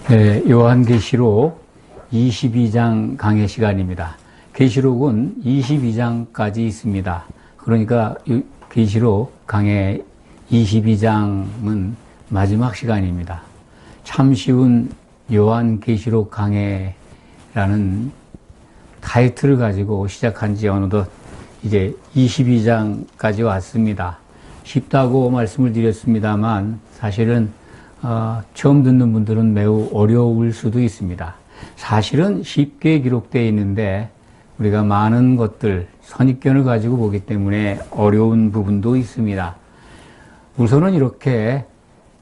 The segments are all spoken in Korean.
네, 요한계시록 22장 강해 시간입니다. 계시록은 22장까지 있습니다. 그러니까 계시록 강해 22장은 마지막 시간입니다. 참 쉬운 요한계시록 강해라는 타이틀을 가지고 시작한 지 어느덧 이제 22장까지 왔습니다. 쉽다고 말씀을 드렸습니다만 사실은 처음 듣는 분들은 매우 어려울 수도 있습니다. 사실은 쉽게 기록되어 있는데 우리가 많은 것들, 선입견을 가지고 보기 때문에 어려운 부분도 있습니다. 우선은 이렇게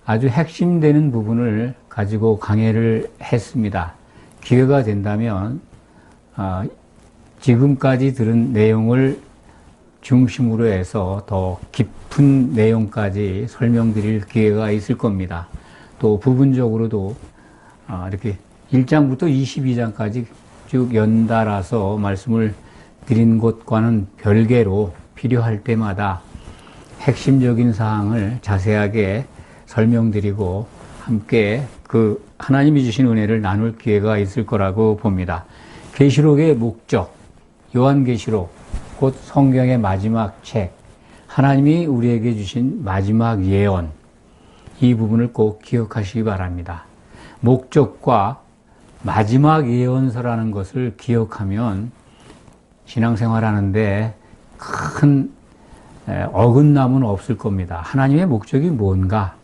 아주 핵심되는 부분을 가지고 강해를 했습니다. 기회가 된다면 지금까지 들은 내용을 중심으로 해서 더 깊은 내용까지 설명드릴 기회가 있을 겁니다. 또 부분적으로도 이렇게 1장부터 22장까지 쭉 연달아서 말씀을 드린 것과는 별개로 필요할 때마다 핵심적인 사항을 자세하게 설명드리고 함께 그 하나님이 주신 은혜를 나눌 기회가 있을 거라고 봅니다. 계시록의 목적, 요한계시록, 곧 성경의 마지막 책, 하나님이 우리에게 주신 마지막 예언, 이 부분을 꼭 기억하시기 바랍니다. 목적과 마지막 예언서라는 것을 기억하면 신앙생활하는데 큰 어긋남은 없을 겁니다. 하나님의 목적이 뭔가?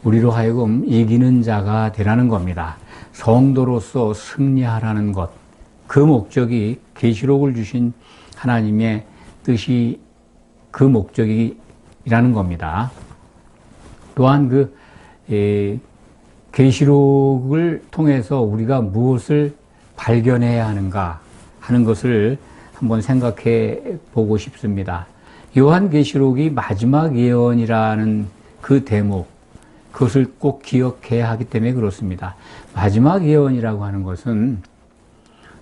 우리로 하여금 이기는 자가 되라는 겁니다. 성도로서 승리하라는 것. 그 목적이 계시록을 주신 하나님의 뜻이 그 목적이라는 겁니다. 또한 계시록을 통해서 우리가 무엇을 발견해야 하는가 하는 것을 한번 생각해 보고 싶습니다. 요한계시록이 마지막 예언이라는 그 대목, 그것을 꼭 기억해야 하기 때문에 그렇습니다. 마지막 예언이라고 하는 것은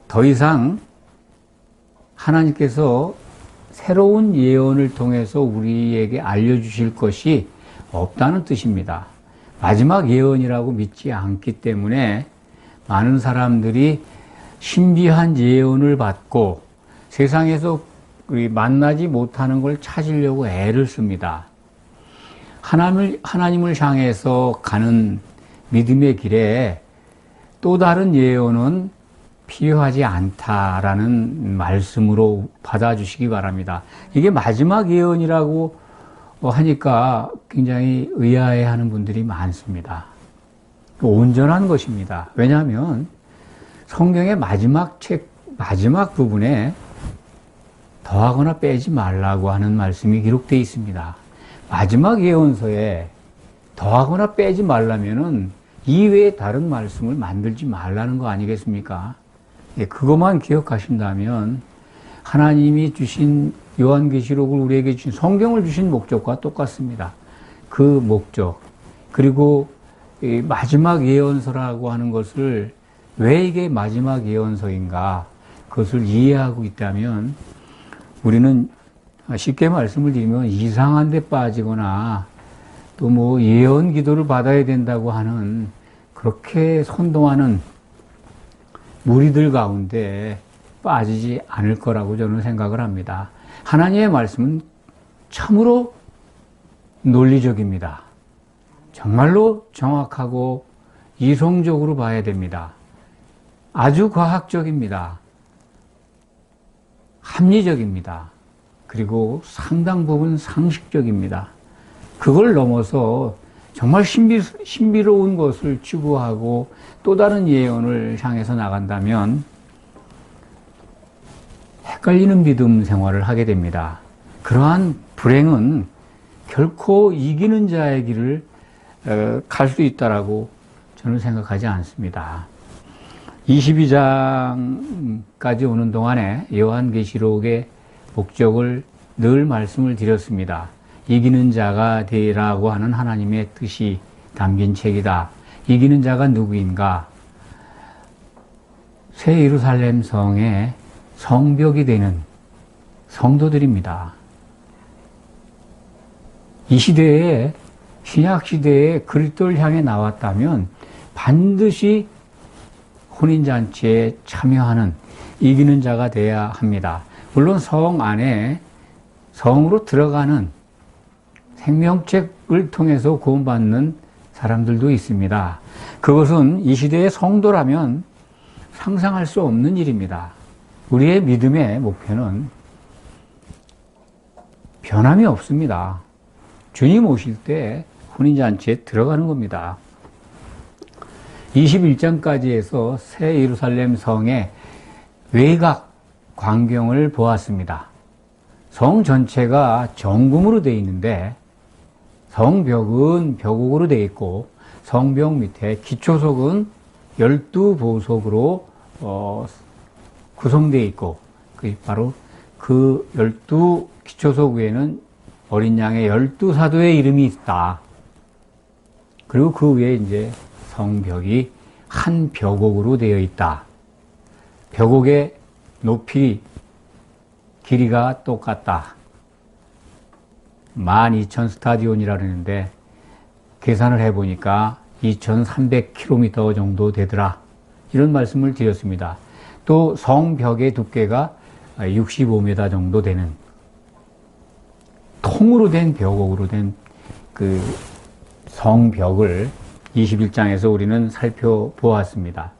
더 이상 하나님께서 새로운 예언을 통해서 우리에게 알려주실 것이 없다는 뜻입니다. 마지막 예언이라고 믿지 않기 때문에 많은 사람들이 신비한 예언을 받고 세상에서 만나지 못하는 걸 찾으려고 애를 씁니다. 하나님을 향해서 가는 믿음의 길에 또 다른 예언은 필요하지 않다라는 말씀으로 받아주시기 바랍니다. 이게 마지막 예언이라고 하니까 굉장히 의아해하는 분들이 많습니다. 온전한 것입니다. 왜냐하면 성경의 마지막 책, 마지막 부분에 더하거나 빼지 말라고 하는 말씀이 기록되어 있습니다. 마지막 예언서에 더하거나 빼지 말라면은 이외에 다른 말씀을 만들지 말라는 거 아니겠습니까? 그것만 기억하신다면 하나님이 주신 요한계시록을 우리에게 주신 성경을 주신 목적과 똑같습니다. 그 목적, 그리고 마지막 예언서라고 하는 것을 왜 이게 마지막 예언서인가, 그것을 이해하고 있다면 우리는 쉽게 말씀을 드리면 이상한 데 빠지거나 또 뭐 예언 기도를 받아야 된다고 하는 그렇게 선동하는 무리들 가운데 빠지지 않을 거라고 저는 생각을 합니다. 하나님의 말씀은 참으로 논리적입니다. 정말로 정확하고 이성적으로 봐야 됩니다. 아주 과학적입니다. 합리적입니다. 그리고 상당 부분 상식적입니다. 그걸 넘어서 정말 신비로운 것을 추구하고 또 다른 예언을 향해서 나간다면 헷갈리는 믿음 생활을 하게 됩니다. 그러한 불행은 결코 이기는 자의 길을 갈 수 있다라고 저는 생각하지 않습니다. 22장까지 오는 동안에 요한계시록의 목적을 늘 말씀을 드렸습니다. 이기는 자가 되라고 하는 하나님의 뜻이 담긴 책이다. 이기는 자가 누구인가? 새 예루살렘 성의 성벽이 되는 성도들입니다. 이 시대에, 신약 시대에 그리스도를 향해 나왔다면 반드시 혼인잔치에 참여하는 이기는 자가 되어야 합니다. 물론 성 안에 성으로 들어가는 생명책을 통해서 구원받는 사람들도 있습니다. 그것은 이 시대의 성도라면 상상할 수 없는 일입니다. 우리의 믿음의 목표는 변함이 없습니다. 주님 오실 때 혼인잔치에 들어가는 겁니다. 21장까지 해서 새 예루살렘 성의 외곽 광경을 보았습니다. 성 전체가 정금으로 되어 있는데 성벽은 벽옥으로 되어 있고 성벽 밑에 기초석은 12보석으로 구성되어 있고 바로 그 12 기초석 위에는 어린 양의 12사도의 이름이 있다. 그리고 그 위에 이제 성벽이 한 벽옥으로 되어 있다. 벽옥의 높이, 길이가 똑같다. 12,000 스타디온이라 그러는데 계산을 해보니까 2,300km 정도 되더라. 이런 말씀을 드렸습니다. 또 성벽의 두께가 65m 정도 되는 통으로 된 벽옥으로 된 그 성벽을 21장에서 우리는 살펴보았습니다.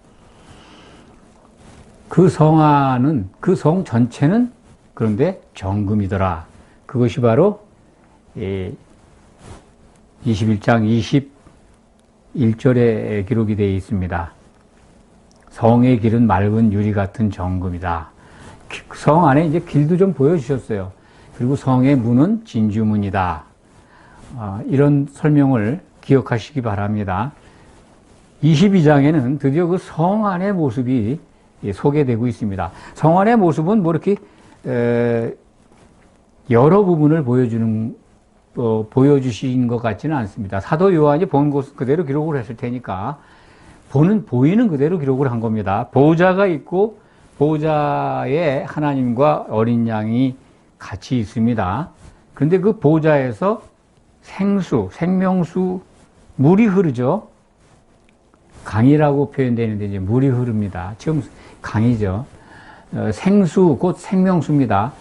그 성 안은, 그 성 전체는 그런데 정금이더라. 그것이 바로 21장 21절에 기록이 되어 있습니다. 성의 길은 맑은 유리 같은 정금이다. 성 안에 이제 길도 좀 보여주셨어요. 그리고 성의 문은 진주문이다. 이런 설명을 기억하시기 바랍니다. 22장에는 드디어 그 성 안의 모습이 소개되고 있습니다. 성 안의 모습은 뭐 이렇게 여러 부분을 보여주신 것 같지는 않습니다. 사도 요한이 본 곳 그대로 기록을 했을 테니까 보이는 그대로 기록을 한 겁니다. 보호자가 있고 보호자에 하나님과 어린 양이 같이 있습니다. 그런데 그 보호자에서 생명수, 물이 흐르죠. 강이라고 표현되는데 이제 물이 흐릅니다. 지금 강이죠. 생수, 곧 생명수입니다.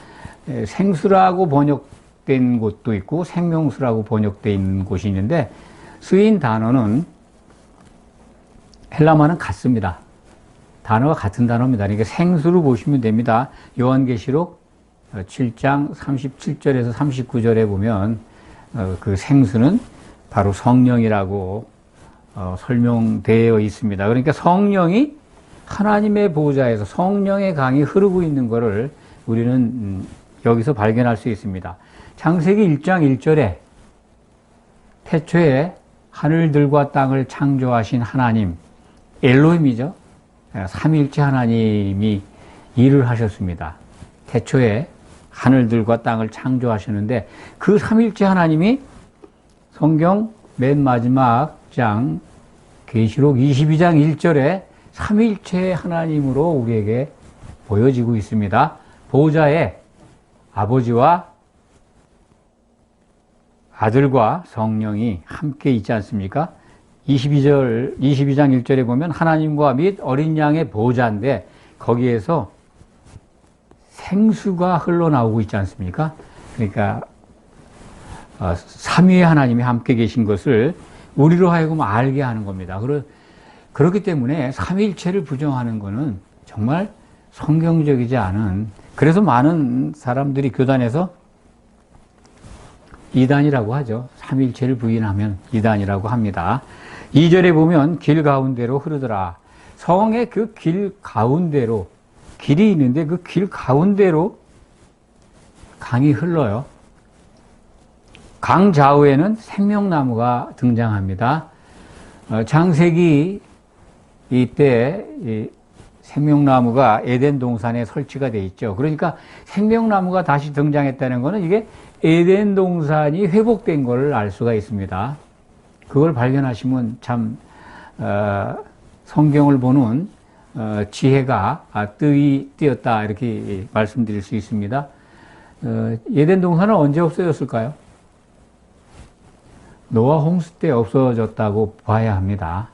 생수라고 번역된 곳도 있고 생명수라고 번역된 곳이 있는데 쓰인 단어는 헬라말은 같습니다. 단어가 같은 단어입니다. 그러니까 생수로 보시면 됩니다. 요한계시록 7장 37절에서 39절에 보면 그 생수는 바로 성령이라고 설명되어 있습니다. 그러니까 성령이 하나님의 보호자에서 성령의 강이 흐르고 있는 것을 우리는 여기서 발견할 수 있습니다. 창세기 1장 1절에 태초에 하늘들과 땅을 창조하신 하나님, 엘로힘이죠. 삼위일체 하나님이 일을 하셨습니다. 태초에 하늘들과 땅을 창조하셨는데 그 삼위일체 하나님이 성경 맨 마지막 장 계시록 22장 1절에 삼위일체 하나님으로 우리에게 보여지고 있습니다. 보호자의 아버지와 아들과 성령이 함께 있지 않습니까? 22장 1절에 보면 하나님과 및 어린 양의 보호자인데 거기에서 생수가 흘러나오고 있지 않습니까? 그러니까 삼위의 하나님이 함께 계신 것을 우리로 하여금 알게 하는 겁니다. 그렇기 때문에 삼위일체를 부정하는 것은 정말 성경적이지 않은, 그래서 많은 사람들이 교단에서 이단이라고 하죠. 삼위일체를 부인하면 이단이라고 합니다. 2절에 보면 길 가운데로 흐르더라. 성의 그 길 가운데로, 길이 있는데 그 길 가운데로 강이 흘러요. 강 좌우에는 생명나무가 등장합니다. 창세기 이때 생명나무가 에덴 동산에 설치가 돼 있죠. 그러니까 생명나무가 다시 등장했다는 것은 이게 에덴 동산이 회복된 것을 알 수가 있습니다. 그걸 발견하시면 참 성경을 보는 지혜가 뜰이 띄었다 이렇게 말씀드릴 수 있습니다. 에덴 동산은 언제 없어졌을까요? 노아 홍수 때 없어졌다고 봐야 합니다.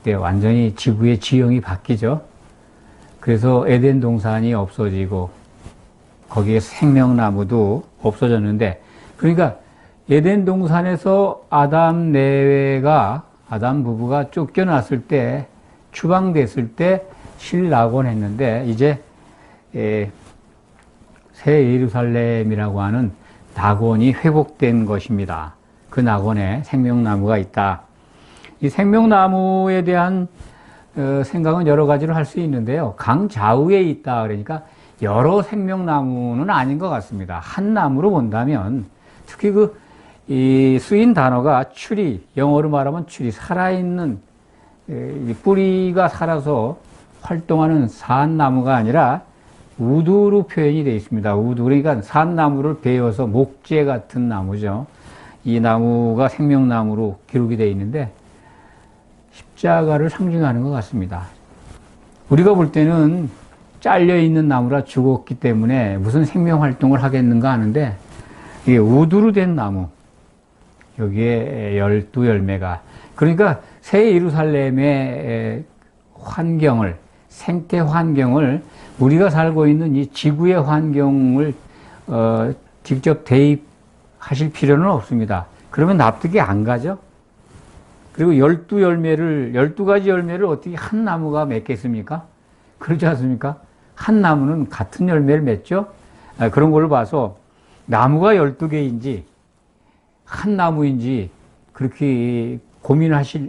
그때 완전히 지구의 지형이 바뀌죠. 그래서 에덴 동산이 없어지고 거기에 생명나무도 없어졌는데, 그러니까 에덴 동산에서 아담 부부가 쫓겨났을 때, 추방됐을 때 실낙원 했는데, 이제 새 예루살렘이라고 하는 낙원이 회복된 것입니다. 그 낙원에 생명나무가 있다. 이 생명나무에 대한 생각은 여러 가지로 할 수 있는데요. 강 좌우에 있다 그러니까 여러 생명나무는 아닌 것 같습니다. 한 나무로 본다면, 특히 이 쓰인 단어가 추리, 영어로 말하면 추리, 살아있는 뿌리가 살아서 활동하는 산나무가 아니라 우두로 표현이 되어 있습니다. 우두, 그러니까 산나무를 베어서 목재 같은 나무죠. 이 나무가 생명나무로 기록이 되어 있는데 십자가를 상징하는 것 같습니다. 우리가 볼 때는 잘려있는 나무라 죽었기 때문에 무슨 생명활동을 하겠는가 하는데, 이게 우두로 된 나무, 여기에 12열매가, 그러니까 새 예루살렘의 환경을, 생태 환경을, 우리가 살고 있는 이 지구의 환경을 직접 대입하실 필요는 없습니다. 그러면 납득이 안 가죠? 그리고 12가지 열매를 어떻게 한 나무가 맺겠습니까? 그렇지 않습니까? 한 나무는 같은 열매를 맺죠? 그런 걸로 봐서 나무가 12개인지 한 나무인지 그렇게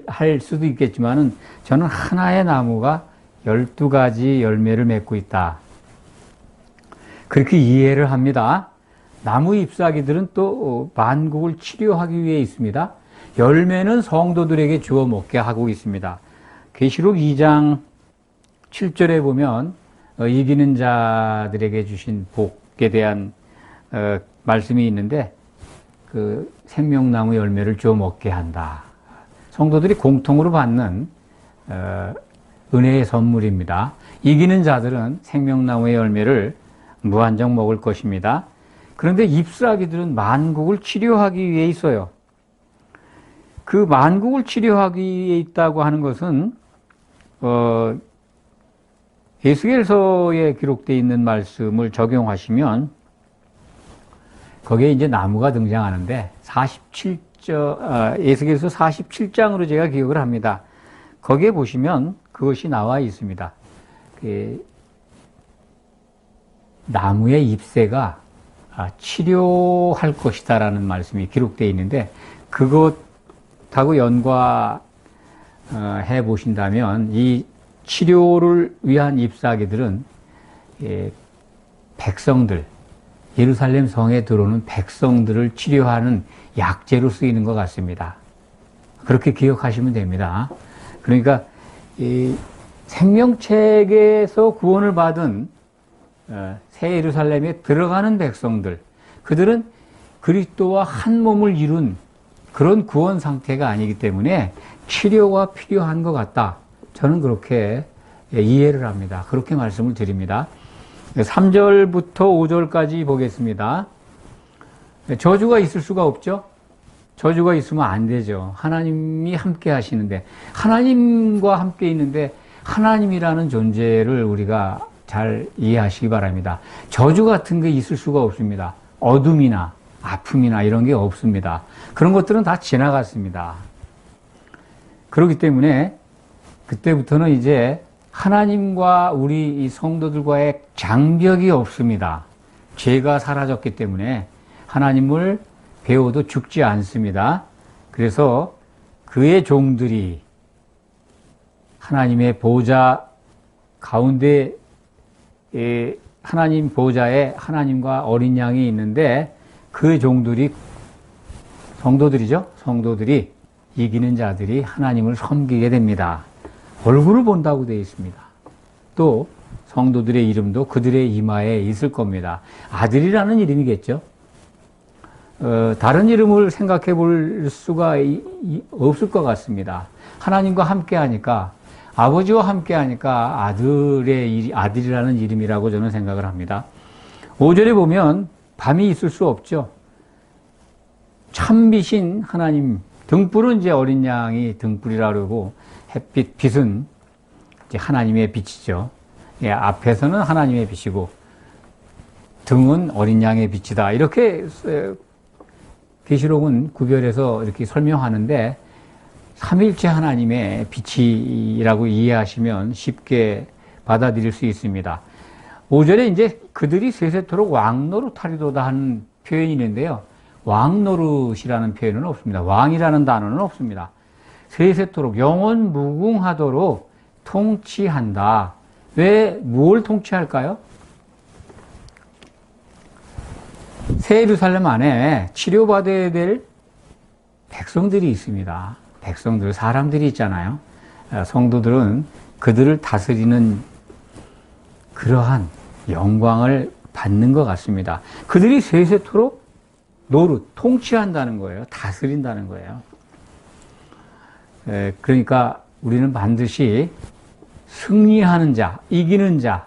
할 수도 있겠지만은, 저는 하나의 나무가 12가지 열매를 맺고 있다, 그렇게 이해를 합니다. 나무 잎사귀들은 또 만국을 치료하기 위해 있습니다. 열매는 성도들에게 주어 먹게 하고 있습니다. 계시록 2장 7절에 보면 이기는 자들에게 주신 복에 대한 말씀이 있는데, 그 생명나무 열매를 주어 먹게 한다. 성도들이 공통으로 받는 은혜의 선물입니다. 이기는 자들은 생명나무의 열매를 무한정 먹을 것입니다. 그런데 잎사귀들은 만국을 치료하기 위해 있어요. 그 만국을 치료하기 위해 있다고 하는 것은 에스겔서에 기록되어 있는 말씀을 적용하시면 거기에 이제 나무가 등장하는데, 에스겔서 47장으로 제가 기억을 합니다. 거기에 보시면 그것이 나와 있습니다. 나무의 잎새가 치료할 것이다라는 말씀이 기록되어 있는데, 그것하고 연관해 보신다면 이 치료를 위한 잎사귀들은 백성들, 예루살렘 성에 들어오는 백성들을 치료하는 약재로 쓰이는 것 같습니다. 그렇게 기억하시면 됩니다. 그러니까 이 생명책에서 구원을 받은 새 예루살렘에 들어가는 백성들, 그들은 그리스도와 한 몸을 이룬 그런 구원 상태가 아니기 때문에 치료가 필요한 것 같다. 저는 그렇게 이해를 합니다. 그렇게 말씀을 드립니다. 3절부터 5절까지 보겠습니다. 저주가 있을 수가 없죠? 저주가 있으면 안 되죠. 하나님이 함께 하시는데, 하나님과 함께 있는데 하나님이라는 존재를 우리가 잘 이해하시기 바랍니다. 저주 같은 게 있을 수가 없습니다. 어둠이나 아픔이나 이런 게 없습니다. 그런 것들은 다 지나갔습니다. 그렇기 때문에 그때부터는 이제 하나님과 우리 이 성도들과의 장벽이 없습니다. 죄가 사라졌기 때문에 하나님을 배워도 죽지 않습니다. 그래서 그의 종들이 하나님의 보좌 가운데, 하나님 보좌에 하나님과 어린 양이 있는데, 그 종들이, 성도들이죠. 성도들이, 이기는 자들이 하나님을 섬기게 됩니다. 얼굴을 본다고 되어 있습니다. 또 성도들의 이름도 그들의 이마에 있을 겁니다. 아들이라는 이름이겠죠. 다른 이름을 생각해 볼 수가 없을 것 같습니다. 하나님과 함께 하니까, 아버지와 함께 하니까 아들이라는 이름이라고 저는 생각을 합니다. 5절에 보면 밤이 있을 수 없죠. 참빛인 하나님, 등불은 이제 어린 양이 등불이라 그러고, 햇빛, 빛은 이제 하나님의 빛이죠. 예, 앞에서는 하나님의 빛이고 등은 어린 양의 빛이다. 이렇게 계시록은 구별해서 이렇게 설명하는데 삼일체 하나님의 빛이라고 이해하시면 쉽게 받아들일 수 있습니다. 5절에 이제 그들이 세세토록 왕노릇하리도다 하는 표현이 있는데요. 왕노릇이라는 표현은 없습니다. 왕이라는 단어는 없습니다. 세세토록 영원 무궁하도록 통치한다. 왜, 뭘 통치할까요? 새 예루살렘 안에 치료받아야 될 백성들이 있습니다. 백성들, 사람들이 있잖아요. 성도들은 그들을 다스리는 그러한 영광을 받는 것 같습니다. 그들이 세세토록 노릇, 통치한다는 거예요. 다스린다는 거예요. 그러니까 우리는 반드시 승리하는 자, 이기는 자,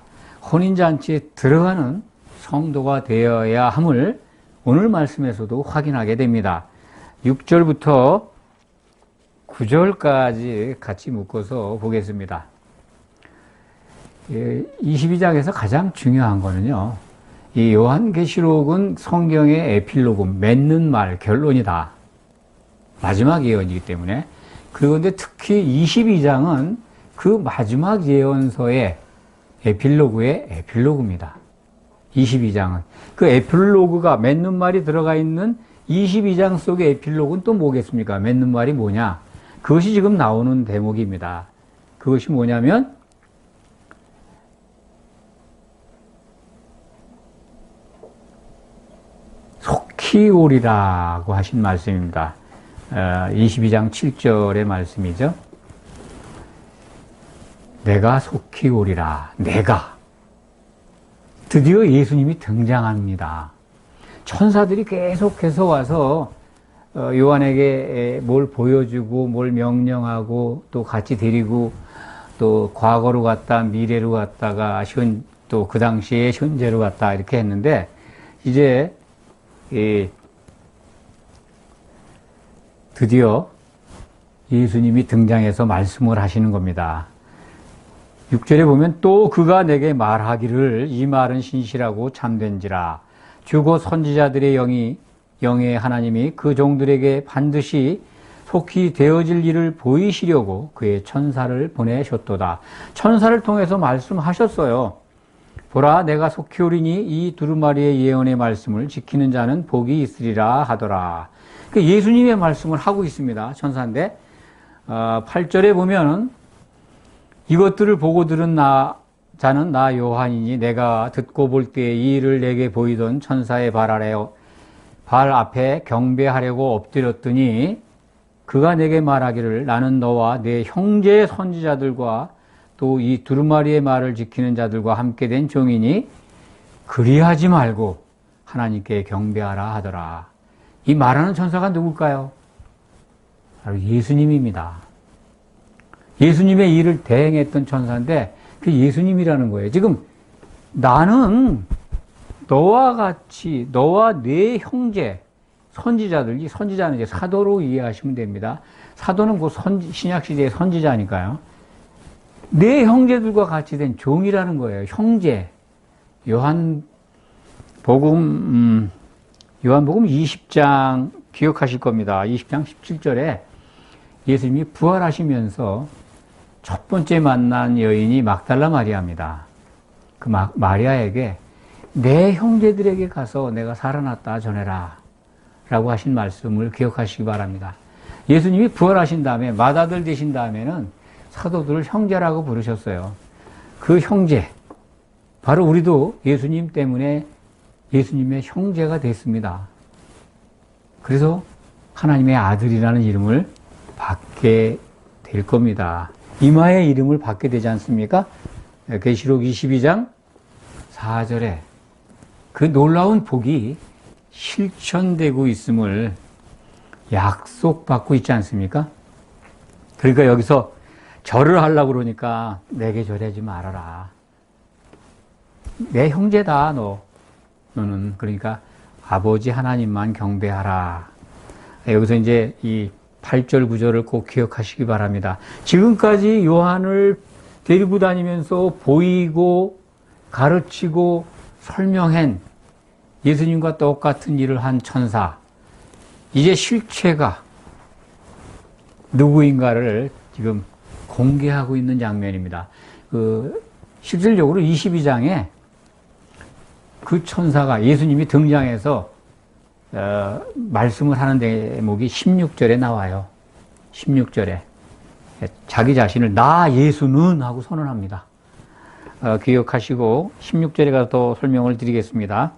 혼인잔치에 들어가는 성도가 되어야 함을 오늘 말씀에서도 확인하게 됩니다. 6절부터 9절까지 같이 묶어서 보겠습니다. 22장에서 가장 중요한 거는요, 이 요한계시록은 성경의 에필로그, 맺는 말, 결론이다. 마지막 예언이기 때문에. 그런데 특히 22장은 그 마지막 예언서의 에필로그의 에필로그입니다. 22장은. 그 에필로그가 맺는 말이 들어가 있는 22장 속의 에필로그는 또 뭐겠습니까? 맺는 말이 뭐냐? 그것이 지금 나오는 대목입니다. 그것이 뭐냐면, 속히 오리라고 하신 말씀입니다. 22장 7절의 말씀이죠. 내가 속히 오리라. 내가. 드디어 예수님이 등장합니다. 천사들이 계속해서 와서 요한에게 뭘 보여주고 뭘 명령하고 또 같이 데리고 또 과거로 갔다 미래로 갔다가 또 그 당시에 현재로 갔다 이렇게 했는데 이제 드디어 예수님이 등장해서 말씀을 하시는 겁니다. 6절에 보면 또 그가 내게 말하기를 이 말은 신실하고 참된지라 주고 선지자들의 영의 하나님이 그 종들에게 반드시 속히 되어질 일을 보이시려고 그의 천사를 보내셨도다. 천사를 통해서 말씀하셨어요. 보라 내가 속히 오리니 이 두루마리의 예언의 말씀을 지키는 자는 복이 있으리라 하더라. 예수님의 말씀을 하고 있습니다. 천사인데 8절에 보면은 이것들을 보고 들은 자는 나 요한이니 내가 듣고 볼 때 이 일을 내게 보이던 천사의 발 앞에 경배하려고 엎드렸더니 그가 내게 말하기를 나는 너와 내 형제의 선지자들과 또 이 두루마리의 말을 지키는 자들과 함께 된 종이니 그리하지 말고 하나님께 경배하라 하더라. 이 말하는 천사가 누굴까요? 바로 예수님입니다. 예수님의 일을 대행했던 천사인데 그 예수님이라는 거예요. 지금 나는 너와 같이 너와 네 형제 선지자들, 이 선지자는 이제 사도로 이해하시면 됩니다. 사도는 그 신약 시대의 선지자니까요. 네 형제들과 같이 된 종이라는 거예요. 형제. 요한복음 20장 기억하실 겁니다. 20장 17절에 예수님이 부활하시면서 첫 번째 만난 여인이 막달라 마리아입니다. 그 마리아에게 내 형제들에게 가서 내가 살아났다 전해라 라고 하신 말씀을 기억하시기 바랍니다. 예수님이 부활하신 다음에 맏아들 되신 다음에는 사도들을 형제라고 부르셨어요. 그 형제, 바로 우리도 예수님 때문에 예수님의 형제가 됐습니다. 그래서 하나님의 아들이라는 이름을 받게 될 겁니다. 이마의 이름을 받게 되지 않습니까? 계시록 22장 4절에 그 놀라운 복이 실천되고 있음을 약속받고 있지 않습니까? 그러니까 여기서 절을 하려고 그러니까 내게 절하지 말아라. 내 형제다 너는. 그러니까 아버지 하나님만 경배하라. 여기서 이제 이 8절 9절을 꼭 기억하시기 바랍니다. 지금까지 요한을 데리고 다니면서 보이고 가르치고 설명한 예수님과 똑같은 일을 한 천사, 이제 실체가 누구인가를 지금 공개하고 있는 장면입니다. 실질적으로 22장에 그 천사가 예수님이 등장해서 말씀을 하는 대목이 16절에 나와요. 16절에 자기 자신을 나 예수는 하고 선언합니다. 기억하시고 16절에 가서 또 설명을 드리겠습니다.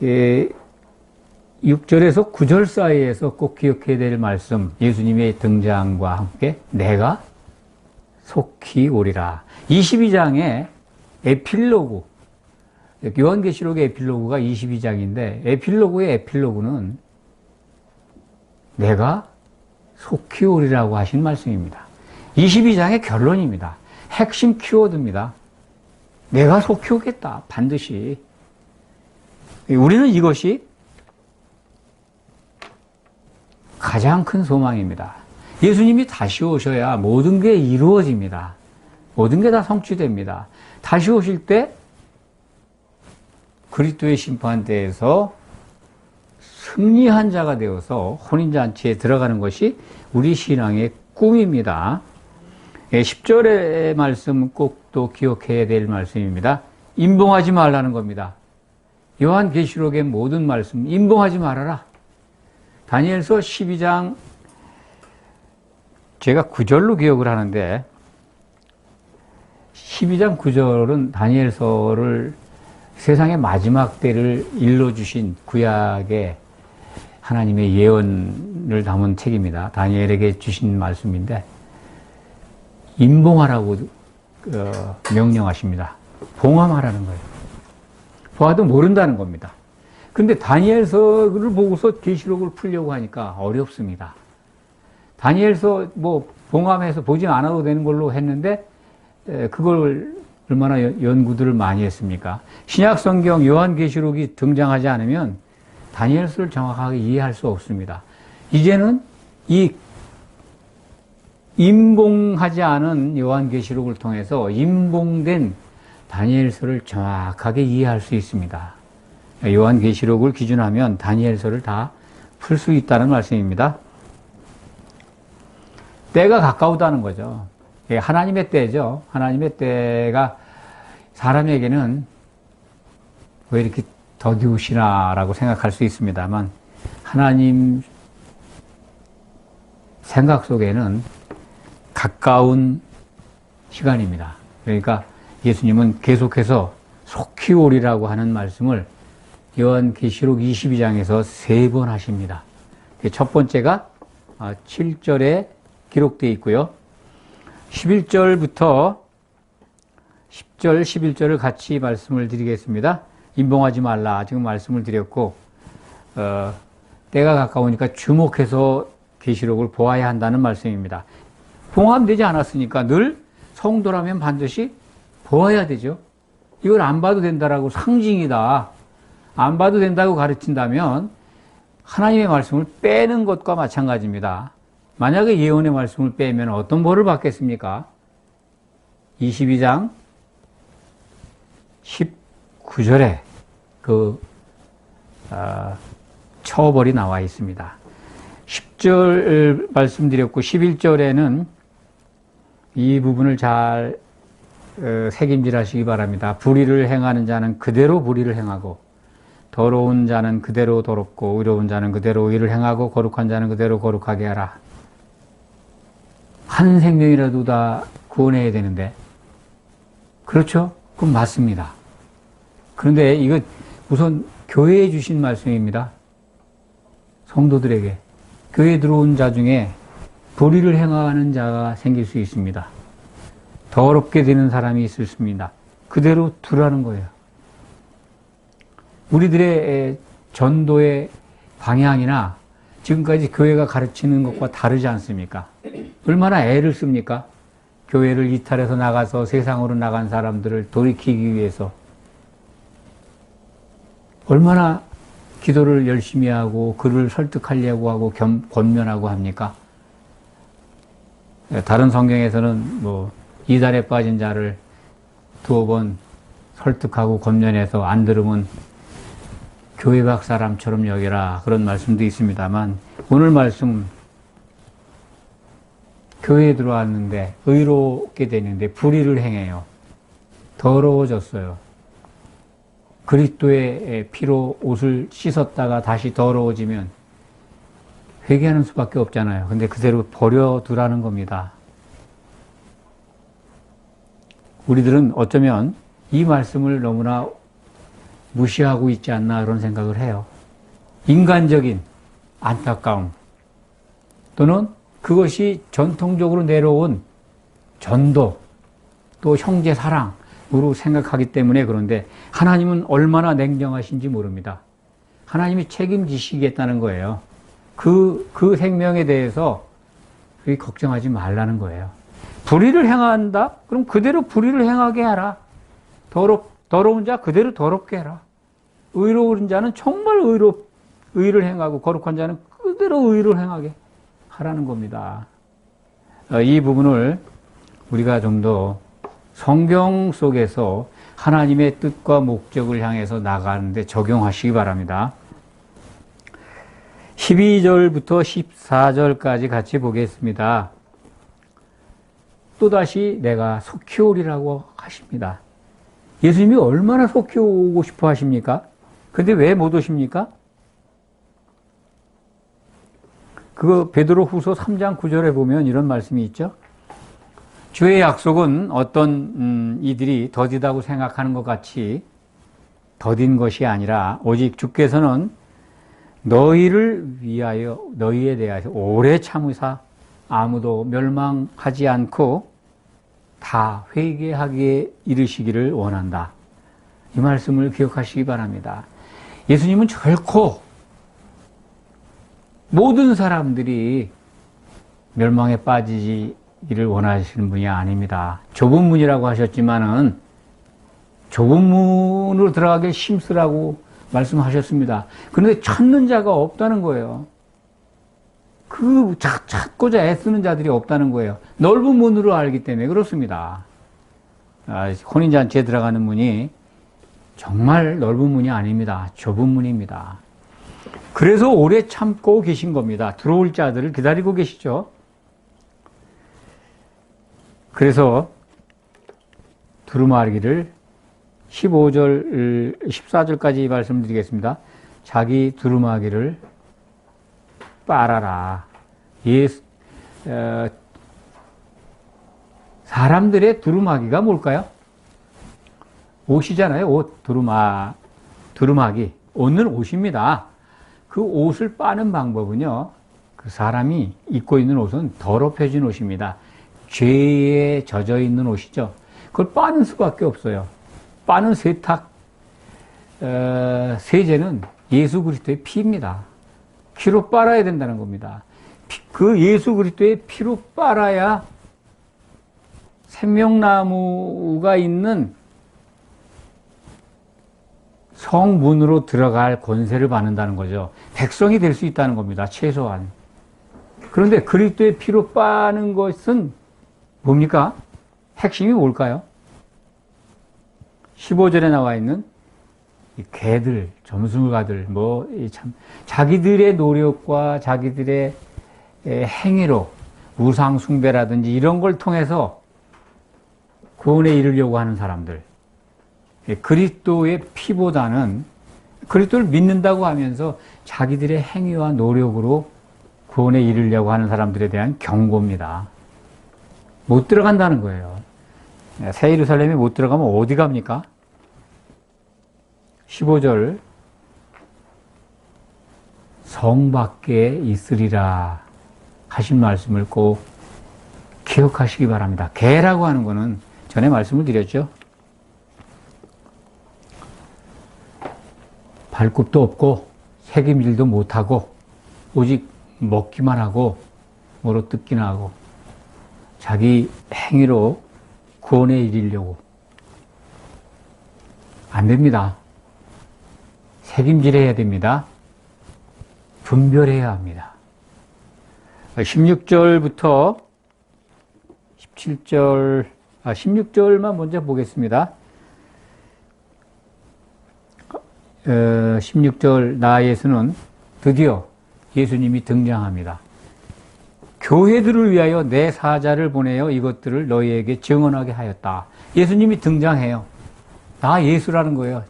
6절에서 9절 사이에서 꼭 기억해야 될 말씀, 예수님의 등장과 함께 내가 속히 오리라. 22장의 에필로그, 요한계시록의 에필로그가 22장인데 에필로그의 에필로그는 내가 속히 오리라고 하신 말씀입니다. 22장의 결론입니다. 핵심 키워드입니다. 내가 속히 오겠다. 반드시. 우리는 이것이 가장 큰 소망입니다. 예수님이 다시 오셔야 모든 게 이루어집니다. 모든 게 다 성취됩니다. 다시 오실 때 그리스도의 심판대에서 승리한 자가 되어서 혼인잔치에 들어가는 것이 우리 신앙의 꿈입니다. 10절의 말씀 꼭 또 기억해야 될 말씀입니다. 임봉하지 말라는 겁니다. 요한계시록의 모든 말씀 임봉하지 말아라. 다니엘서 12장 제가 9절로 기억을 하는데 12장 9절은 다니엘서를 세상의 마지막 때를 일러주신 구약의 하나님의 예언을 담은 책입니다. 다니엘에게 주신 말씀인데 임봉하라고 명령하십니다. 봉함하라는 거예요. 보아도 모른다는 겁니다. 근데 다니엘서를 보고서 계시록을 풀려고 하니까 어렵습니다. 다니엘서 봉함해서 보지 않아도 되는 걸로 했는데 그걸 얼마나 연구들을 많이 했습니까? 신약성경 요한계시록이 등장하지 않으면 다니엘서를 정확하게 이해할 수 없습니다. 이제는 이 임봉하지 않은 요한계시록을 통해서 임봉된 다니엘서를 정확하게 이해할 수 있습니다. 요한계시록을 기준하면 다니엘서를 다 풀 수 있다는 말씀입니다. 때가 가까우다는 거죠. 하나님의 때죠. 하나님의 때가 사람에게는 왜 이렇게 더디우시나라고 생각할 수 있습니다만 하나님 생각 속에는 가까운 시간입니다. 그러니까 예수님은 계속해서 속히 오리라고 하는 말씀을 요한계시록 22장에서 3번 하십니다. 첫 번째가 7절에 기록되어 있고요. 11절부터 10절, 11절을 같이 말씀을 드리겠습니다. 임봉하지 말라 지금 말씀을 드렸고 때가 가까우니까 주목해서 계시록을 보아야 한다는 말씀입니다. 봉함되지 않았으니까 늘 성도라면 반드시 보아야 되죠. 이걸 안 봐도 된다라고 상징이다. 안 봐도 된다고 가르친다면 하나님의 말씀을 빼는 것과 마찬가지입니다. 만약에 예언의 말씀을 빼면 어떤 벌을 받겠습니까? 22장 19절에 처벌이 나와 있습니다. 10절 말씀드렸고 11절에는 이 부분을 잘 새김질하시기 바랍니다. 불의를 행하는 자는 그대로 불의를 행하고 더러운 자는 그대로 더럽고 의로운 자는 그대로 의를 행하고 거룩한 자는 그대로 거룩하게 하라. 한 생명이라도 다 구원해야 되는데 그렇죠? 그건 맞습니다. 그런데 이거 우선 교회에 주신 말씀입니다. 성도들에게. 교회에 들어온 자 중에 불의를 행하는 자가 생길 수 있습니다. 더럽게 되는 사람이 있을 수 있습니다. 그대로 두라는 거예요. 우리들의 전도의 방향이나 지금까지 교회가 가르치는 것과 다르지 않습니까? 얼마나 애를 씁니까? 교회를 이탈해서 나가서 세상으로 나간 사람들을 돌이키기 위해서 얼마나 기도를 열심히 하고 그를 설득하려고 하고 권면하고 합니까? 다른 성경에서는 뭐 이달에 빠진 자를 두어 번 설득하고 권면해서 안 들으면 교회 밖 사람처럼 여기라 그런 말씀도 있습니다만 오늘 말씀 교회에 들어왔는데 의롭게 되는데 불의를 행해요. 더러워졌어요. 그리스도의 피로 옷을 씻었다가 다시 더러워지면 회개하는 수밖에 없잖아요. 근데 그대로 버려두라는 겁니다. 우리들은 어쩌면 이 말씀을 너무나 무시하고 있지 않나 그런 생각을 해요. 인간적인 안타까움 또는 그것이 전통적으로 내려온 전도 또 형제 사랑으로 생각하기 때문에 그런데 하나님은 얼마나 냉정하신지 모릅니다. 하나님이 책임지시겠다는 거예요. 그 생명에 대해서 걱정하지 말라는 거예요. 불의를 행한다? 그럼 그대로 불의를 행하게 하라. 더러운 자 그대로 더럽게 해라. 의로운 자는 정말 의를 행하고 거룩한 자는 그대로 의를 행하게 하라는 겁니다. 이 부분을 우리가 좀 더 성경 속에서 하나님의 뜻과 목적을 향해서 나가는데 적용하시기 바랍니다. 12절부터 14절까지 같이 보겠습니다. 또다시 내가 속히 오리라고 하십니다. 예수님이 얼마나 속히 오고 싶어 하십니까? 근데 왜 못 오십니까? 그거 베드로 후서 3장 9절에 보면 이런 말씀이 있죠. 주의 약속은 어떤 이들이 더디다고 생각하는 것 같이 더딘 것이 아니라 오직 주께서는 너희를 위하여 너희에 대하여 오래 참으사 아무도 멸망하지 않고 다 회개하기에 이르시기를 원한다. 이 말씀을 기억하시기 바랍니다. 예수님은 결코 모든 사람들이 멸망에 빠지기를 원하시는 분이 아닙니다. 좁은 문이라고 하셨지만은 좁은 문으로 들어가기 힘쓰라고 말씀하셨습니다. 그런데 찾는 자가 없다는 거예요. 찾고자 애쓰는 자들이 없다는 거예요. 넓은 문으로 알기 때문에 그렇습니다. 혼인잔치에 들어가는 문이 정말 넓은 문이 아닙니다. 좁은 문입니다. 그래서 오래 참고 계신 겁니다. 들어올 자들을 기다리고 계시죠. 그래서 두루마기를 15절, 14절까지 말씀드리겠습니다. 자기 두루마기를 빨아라. 사람들의 두루마기가 뭘까요? 옷이잖아요. 옷, 두루마기. 옷은 옷입니다. 그 옷을 빠는 방법은요, 그 사람이 입고 있는 옷은 더럽혀진 옷입니다. 죄에 젖어 있는 옷이죠. 그걸 빠는 수밖에 없어요. 빠는 세제는 예수 그리스도의 피입니다. 피로 빨아야 된다는 겁니다. 그 예수 그리스도의 피로 빨아야 생명나무가 있는 성문으로 들어갈 권세를 받는다는 거죠. 백성이 될 수 있다는 겁니다. 최소한. 그런데 그리스도의 피로 빠는 것은 뭡니까? 핵심이 뭘까요? 15절에 나와 있는 이 개들, 점술가들, 자기들의 노력과 자기들의 행위로 우상 숭배라든지 이런 걸 통해서 구원에 이르려고 하는 사람들. 그리스도의 피보다는 그리스도를 믿는다고 하면서 자기들의 행위와 노력으로 구원에 이르려고 하는 사람들에 대한 경고입니다. 못 들어간다는 거예요. 새 예루살렘에 못 들어가면 어디 갑니까? 15절 성 밖에 있으리라 하신 말씀을 꼭 기억하시기 바랍니다. 개라고 하는 것은 전에 말씀을 드렸죠. 발굽도 없고 새김질도 못하고 오직 먹기만 하고 뭐로 뜯기나 하고 자기 행위로 구원에 이르려고 안 됩니다. 새김질해야 됩니다. 분별해야 합니다. 16절부터 17절, 16절만 먼저 보겠습니다. 16절 나 예수는 드디어 예수님이 등장합니다. 교회들을 위하여 내 사자를 보내어 이것들을 너희에게 증언하게 하였다. 예수님이 등장해요. 나 예수라는 거예요.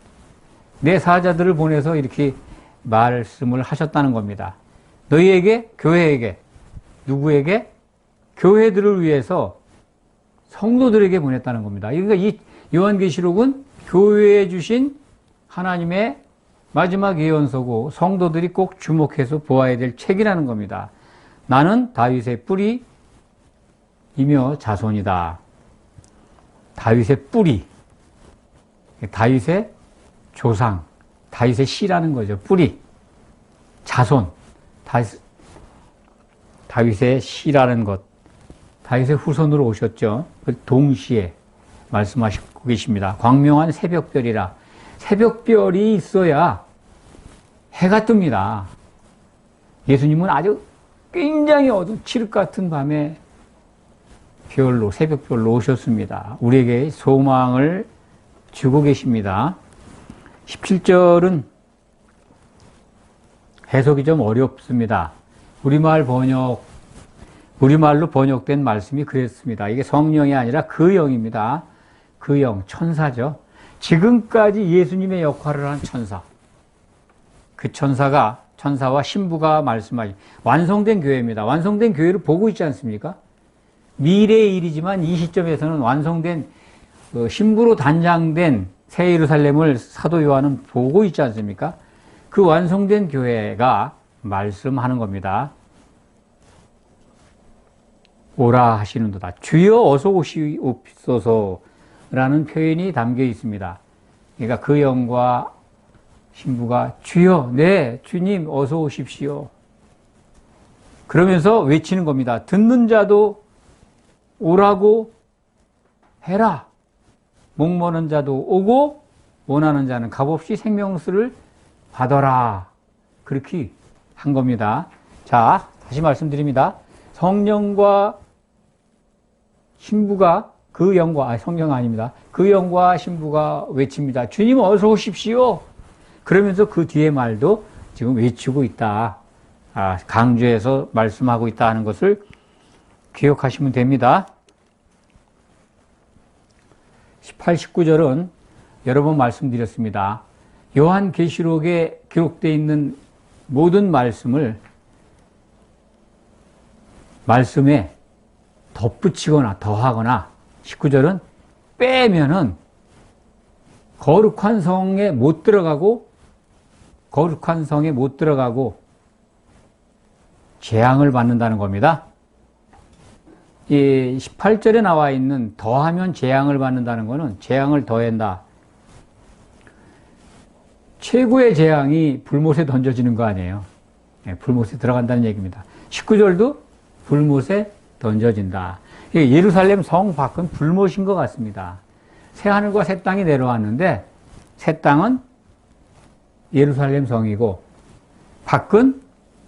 내 사자들을 보내서 이렇게 말씀을 하셨다는 겁니다. 너희에게, 교회에게, 누구에게? 교회들을 위해서 성도들에게 보냈다는 겁니다. 그러니까 이 요한계시록은 교회에 주신 하나님의 마지막 예언서고 성도들이 꼭 주목해서 보아야 될 책이라는 겁니다. 나는 다윗의 뿌리이며 자손이다. 다윗의 뿌리, 다윗의 조상, 다윗의 씨라는 거죠. 뿌리, 자손, 다윗의 씨라는 것, 다윗의 후손으로 오셨죠. 동시에 말씀하시고 계십니다. 광명한 새벽별이라. 새벽별이 있어야 해가 뜹니다. 예수님은 아주 굉장히 어두운 칠흑 같은 밤에 별로, 새벽별로 오셨습니다. 우리에게 소망을 주고 계십니다. 17절은 해석이 좀 어렵습니다. 우리말로 번역된 말씀이 그랬습니다. 이게 성령이 아니라 그 영입니다. 그 영, 천사죠. 지금까지 예수님의 역할을 한 천사. 그 천사와 신부가 말씀하신 완성된 교회입니다. 완성된 교회를 보고 있지 않습니까? 미래의 일이지만 이 시점에서는 완성된 신부로 단장된 새 예루살렘을 사도 요한은 보고 있지 않습니까? 그 완성된 교회가 말씀하는 겁니다. 오라 하시는도다. 주여 어서 오시옵소서라는 표현이 담겨 있습니다. 그러니까 그 영과 신부가 주여, 네, 주님 어서 오십시오. 그러면서 외치는 겁니다. 듣는 자도 오라고 해라. 목마른 자도 오고 원하는 자는 값없이 생명수를 받아라. 그렇게 한 겁니다. 자, 다시 말씀드립니다. 성령과 신부가 성령 아닙니다. 그 영과 신부가 외칩니다. 주님 어서 오십시오. 그러면서 그 뒤에 말도 지금 외치고 있다. 강조해서 말씀하고 있다 하는 것을 기억하시면 됩니다. 18, 19절은 여러 번 말씀드렸습니다. 요한계시록에 기록되어 있는 모든 말씀에 덧붙이거나 더하거나 19절은 빼면은 거룩한 성에 못 들어가고 재앙을 받는다는 겁니다. 이 18절에 나와 있는 더하면 재앙을 받는다는 것은 재앙을 더한다. 최고의 재앙이 불못에 던져지는 거 아니에요. 불못에 들어간다는 얘기입니다. 19절도 불못에 던져진다. 예루살렘 성 밖은 불못인 것 같습니다. 새 하늘과 새 땅이 내려왔는데 새 땅은 예루살렘 성이고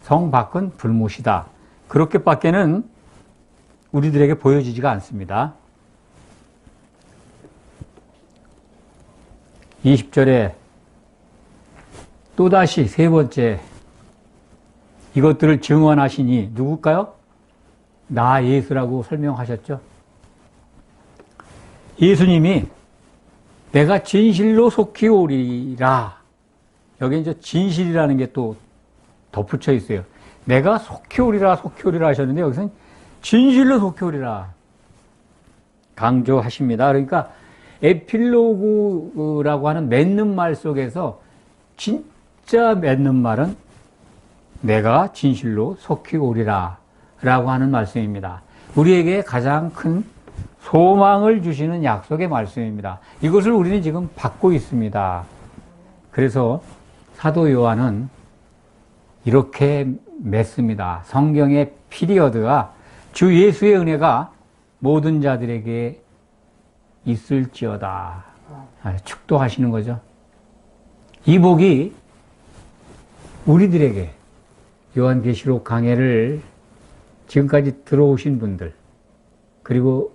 성 밖은 불못이다. 그렇게밖에는 우리들에게 보여지지가 않습니다. 20절에 또다시 세 번째 이것들을 증언하시니 누굴까요? 나 예수라고 설명하셨죠. 예수님이 내가 진실로 속히 오리라. 여기 이제 진실이라는 게 또 덧붙여 있어요. 내가 속히 오리라 하셨는데 여기서는 진실로 속히 오리라 강조하십니다. 그러니까 에필로그라고 하는 맺는 말 속에서 진짜 맺는 말은 내가 진실로 속히 오리라 라고 하는 말씀입니다. 우리에게 가장 큰 소망을 주시는 약속의 말씀입니다. 이것을 우리는 지금 받고 있습니다. 그래서 사도 요한은 이렇게 맺습니다. 성경의 피리어드가 주 예수의 은혜가 모든 자들에게 있을지어다. 축도하시는 거죠. 이 복이 우리들에게 요한계시록 강해를 지금까지 들어오신 분들, 그리고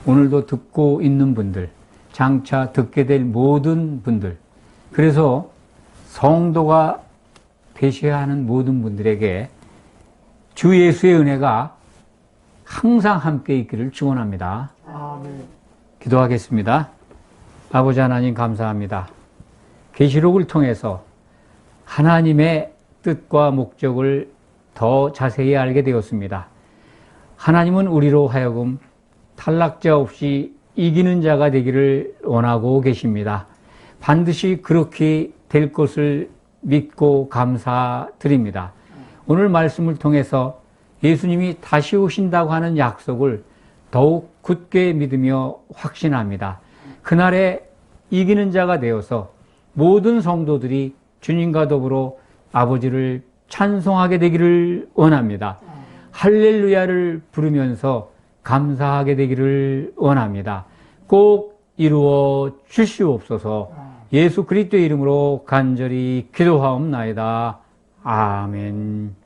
오늘도 듣고 있는 분들, 장차 듣게 될 모든 분들, 그래서 성도가 되셔야 하는 모든 분들에게 주 예수의 은혜가 항상 함께 있기를 축원합니다. 아멘. 기도하겠습니다. 아버지 하나님 감사합니다. 계시록을 통해서 하나님의 뜻과 목적을 더 자세히 알게 되었습니다. 하나님은 우리로 하여금 탈락자 없이 이기는 자가 되기를 원하고 계십니다. 반드시 그렇게 될 것을 믿고 감사드립니다. 오늘 말씀을 통해서 예수님이 다시 오신다고 하는 약속을 더욱 굳게 믿으며 확신합니다. 그날에 이기는 자가 되어서 모든 성도들이 주님과 더불어 아버지를 찬송하게 되기를 원합니다. 할렐루야를 부르면서 감사하게 되기를 원합니다. 꼭 이루어 주시옵소서. 예수 그리스도의 이름으로 간절히 기도하옵나이다. 아멘.